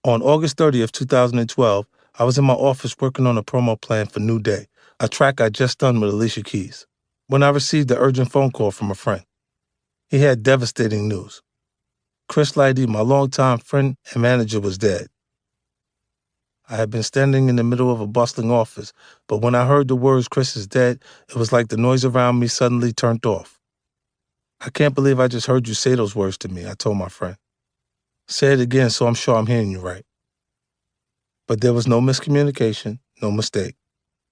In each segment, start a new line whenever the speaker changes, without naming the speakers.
On August 30th, 2012, I was in my office working on a promo plan for New Day, a track I'd just done with Alicia Keys, when I received an urgent phone call from a friend. He had devastating news. Chris Lighty, my longtime friend and manager, was dead. I had been standing in the middle of a bustling office, but when I heard the words "Chris is dead," it was like the noise around me suddenly turned off. "I can't believe I just heard you say those words to me," I told my friend. "Say it again so I'm sure I'm hearing you right." But there was no miscommunication, no mistake.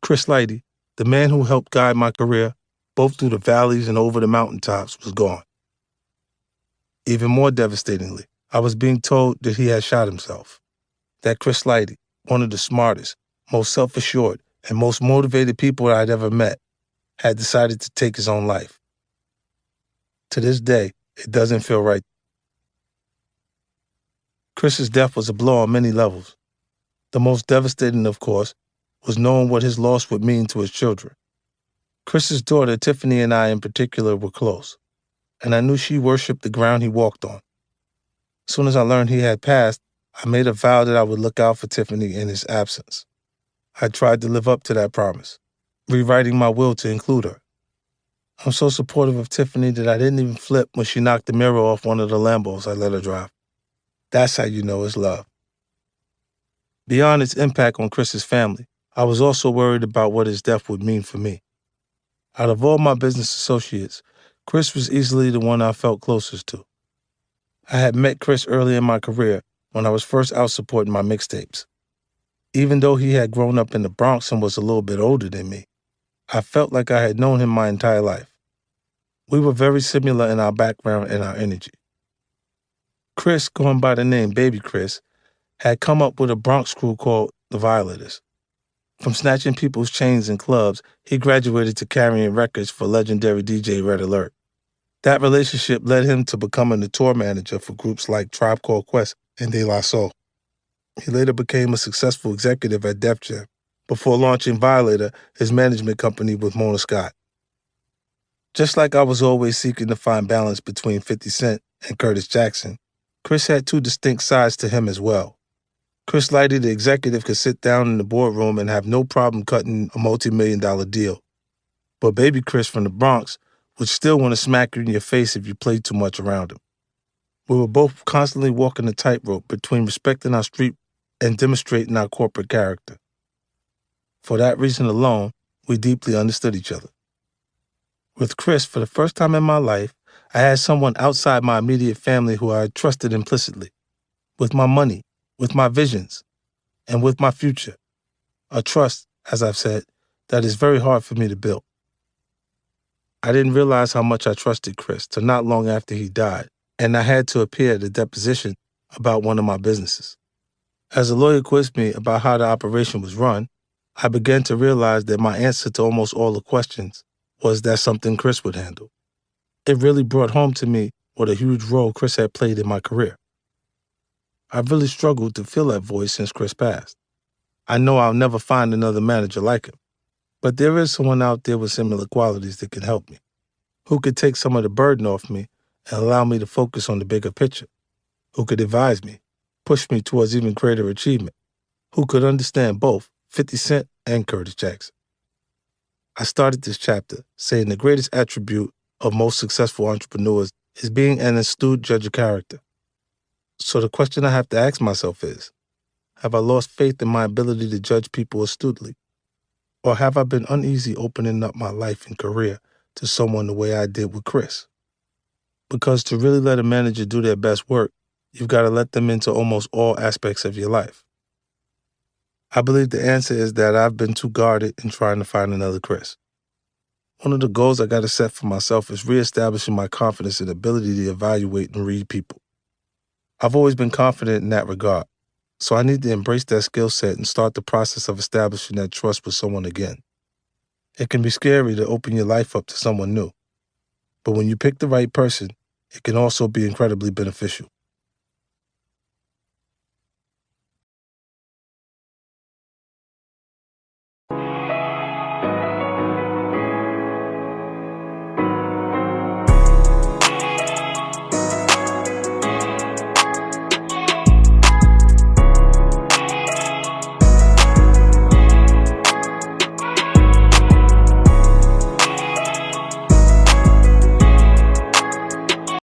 Chris Lighty, the man who helped guide my career, both through the valleys and over the mountaintops, was gone. Even more devastatingly, I was being told that he had shot himself. That Chris Lighty, one of the smartest, most self-assured, and most motivated people I'd ever met, had decided to take his own life. To this day, it doesn't feel right. Chris's death was a blow on many levels. The most devastating, of course, was knowing what his loss would mean to his children. Chris's daughter, Tiffany, and I in particular were close, and I knew she worshipped the ground he walked on. As soon as I learned he had passed, I made a vow that I would look out for Tiffany in his absence. I tried to live up to that promise, rewriting my will to include her. I'm so supportive of Tiffany that I didn't even flip when she knocked the mirror off one of the Lambos I let her drive. That's how you know it's love. Beyond its impact on Chris's family, I was also worried about what his death would mean for me. Out of all my business associates, Chris was easily the one I felt closest to. I had met Chris early in my career when I was first out supporting my mixtapes. Even though he had grown up in the Bronx and was a little bit older than me, I felt like I had known him my entire life. We were very similar in our background and our energy. Chris, going by the name Baby Chris, had come up with a Bronx crew called the Violators. From snatching people's chains in clubs, he graduated to carrying records for legendary DJ Red Alert. That relationship led him to becoming the tour manager for groups like Tribe Called Quest and De La Soul. He later became a successful executive at Def Jam before launching Violator, his management company with Mona Scott. Just like I was always seeking to find balance between 50 Cent and Curtis Jackson, Chris had two distinct sides to him as well. Chris Lighty, the executive, could sit down in the boardroom and have no problem cutting a multi-million-dollar deal. But Baby Chris from the Bronx would still want to smack you in your face if you played too much around him. We were both constantly walking the tightrope between respecting our street and demonstrating our corporate character. For that reason alone, we deeply understood each other. With Chris, for the first time in my life, I had someone outside my immediate family who I trusted implicitly, with my money, with my visions, and with my future. A trust, as I've said, that is very hard for me to build. I didn't realize how much I trusted Chris till not long after he died, and I had to appear at a deposition about one of my businesses. As a lawyer quizzed me about how the operation was run, I began to realize that my answer to almost all the questions was that something Chris would handle. It really brought home to me what a huge role Chris had played in my career. I've really struggled to fill that void since Chris passed. I know I'll never find another manager like him, but there is someone out there with similar qualities that can help me, who could take some of the burden off me and allow me to focus on the bigger picture, who could advise me, push me towards even greater achievement, who could understand both 50 Cent and Curtis Jackson. I started this chapter saying the greatest attribute of most successful entrepreneurs is being an astute judge of character. So the question I have to ask myself is, have I lost faith in my ability to judge people astutely? Or have I been uneasy opening up my life and career to someone the way I did with Chris? Because to really let a manager do their best work, you've got to let them into almost all aspects of your life. I believe the answer is that I've been too guarded in trying to find another Chris. One of the goals I got to set for myself is reestablishing my confidence and ability to evaluate and read people. I've always been confident in that regard, so I need to embrace that skill set and start the process of establishing that trust with someone again. It can be scary to open your life up to someone new, but when you pick the right person, it can also be incredibly beneficial.